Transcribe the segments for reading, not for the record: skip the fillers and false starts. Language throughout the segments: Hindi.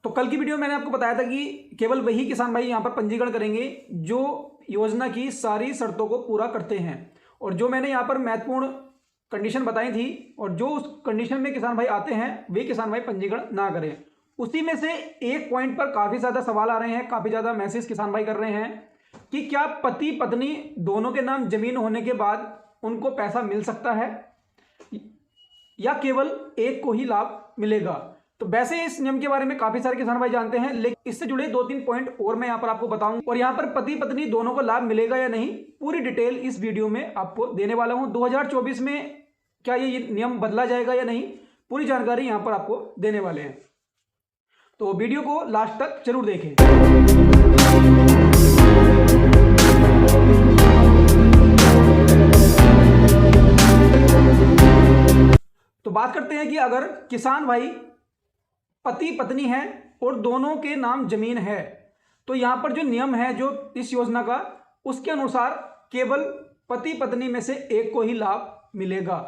तो कल की वीडियो में मैंने आपको बताया था कि केवल वही किसान भाई यहाँ पर पंजीकरण करेंगे जो योजना की सारी शर्तों को पूरा करते हैं, और जो मैंने यहाँ पर महत्वपूर्ण कंडीशन बताई थी और जो उस कंडीशन में किसान भाई आते हैं वे किसान भाई पंजीकरण ना करें। उसी में से एक पॉइंट पर काफ़ी ज़्यादा सवाल आ रहे हैं, काफ़ी ज़्यादा मैसेज किसान भाई कर रहे हैं कि क्या पति पत्नी दोनों के नाम जमीन होने के बाद उनको पैसा मिल सकता है या केवल एक को ही लाभ मिलेगा। तो वैसे इस नियम के बारे में काफी सारे किसान भाई जानते हैं, लेकिन इससे जुड़े 2-3 पॉइंट और मैं यहाँ पर आपको बताऊं, और यहाँ पर पति पत्नी दोनों को लाभ मिलेगा या नहीं पूरी डिटेल इस वीडियो में आपको देने वाला हूं। 2024 में क्या ये नियम बदला जाएगा या नहीं, पूरी जानकारी यहाँ पर आपको देने वाले हैं, तो वीडियो को लास्ट तक जरूर देखें। तो बात करते हैं कि अगर किसान भाई पति पत्नी है और दोनों के नाम जमीन है, तो यहां पर जो नियम है जो इस योजना का, उसके अनुसार केवल पति पत्नी में से एक को ही लाभ मिलेगा।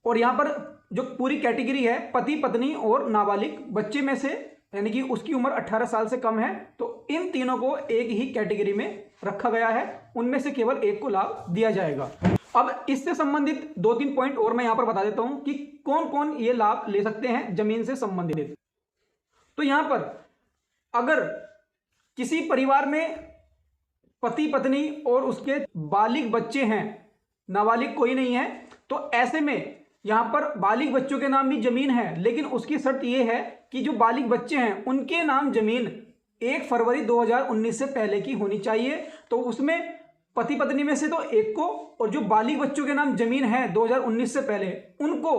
और यहां पर जो पूरी कैटेगरी है पति पत्नी और नाबालिग बच्चे में से, यानी कि उसकी उम्र 18 साल से कम है, तो इन तीनों को एक ही कैटेगरी में रखा गया है, उनमें से केवल एक को लाभ दिया जाएगा। अब इससे संबंधित 2-3 पॉइंट और मैं यहां पर बता देता हूं कि कौन कौन ये लाभ ले सकते हैं जमीन से संबंधित। तो यहां पर अगर किसी परिवार में पति पत्नी और उसके बालिग बच्चे हैं, नाबालिग कोई नहीं है, तो ऐसे में यहां पर बालिग बच्चों के नाम भी जमीन है, लेकिन उसकी शर्त यह है कि जो बालिग बच्चे हैं उनके नाम जमीन 1 फरवरी 2019 से पहले की होनी चाहिए। तो उसमें पति पत्नी में से तो एक को, और जो बालिग बच्चों के नाम जमीन है 2019 से पहले, उनको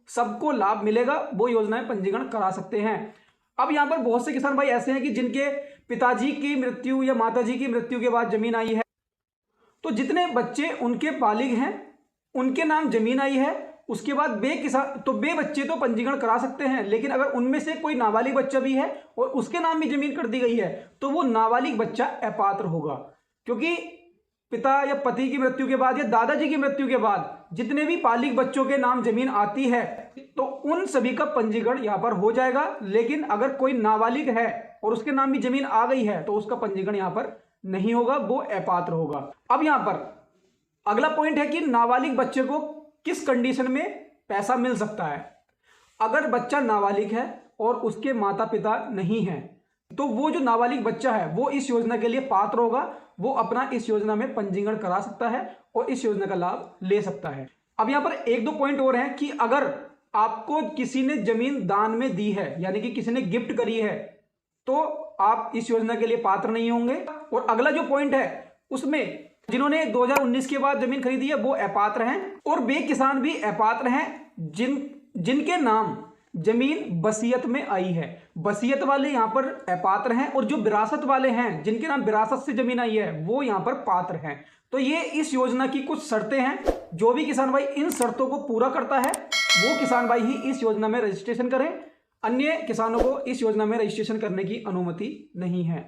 सबको लाभ मिलेगा, वो योजनाएं पंजीकरण करा सकते हैं। अब यहां पर बहुत से किसान भाई ऐसे हैं कि जिनके पिताजी की मृत्यु या माताजी की मृत्यु के बाद जमीन आई है, तो जितने बच्चे उनके बालिग हैं उनके नाम जमीन आई है, उसके बाद वे बच्चे तो पंजीकरण करा सकते हैं, लेकिन अगर उनमें से कोई नाबालिग बच्चा भी है और उसके नाम भी जमीन कर दी गई है, तो वो नाबालिग बच्चा अपात्र होगा, क्योंकि पिता या पति की मृत्यु के बाद या दादाजी की मृत्यु के बाद जितने भी बालिग बच्चों के नाम जमीन आती है तो उन सभी का पंजीकरण यहां पर हो जाएगा। लेकिन अगर कोई नाबालिग है और उसके नाम भी जमीन आ गई है तो उसका पंजीकरण यहां पर नहीं होगा, वो अपात्र होगा। अब यहां पर अगला पॉइंट है कि नाबालिग बच्चे को किस कंडीशन में पैसा मिल सकता है। अगर बच्चा नाबालिग है और उसके माता पिता नहीं है, तो वो जो नाबालिग बच्चा है वो इस योजना के लिए पात्र होगा, वो अपना इस योजना में पंजीकरण करा सकता है और इस योजना का लाभ ले सकता है। अब यहां पर 1-2 पॉइंट और हैं कि अगर आपको किसी ने जमीन दान में दी है, यानी कि किसी ने गिफ्ट करी है, तो आप इस योजना के लिए पात्र नहीं होंगे। और अगला जो पॉइंट है उसमें जिन्होंने 2019 के बाद जमीन खरीदी है वो अपात्र हैं, और वे किसान भी अपात्र हैं जिनके नाम जमीन वसीयत में आई है। वसीयत वाले यहां पर अपात्र हैं, और जो विरासत वाले हैं जिनके नाम विरासत से जमीन आई है वो यहां पर पात्र हैं। तो ये इस योजना की कुछ शर्तें हैं, जो भी किसान भाई इन शर्तों को पूरा करता है वो किसान भाई ही इस योजना में रजिस्ट्रेशन करें, अन्य किसानों को इस योजना में रजिस्ट्रेशन करने की अनुमति नहीं है।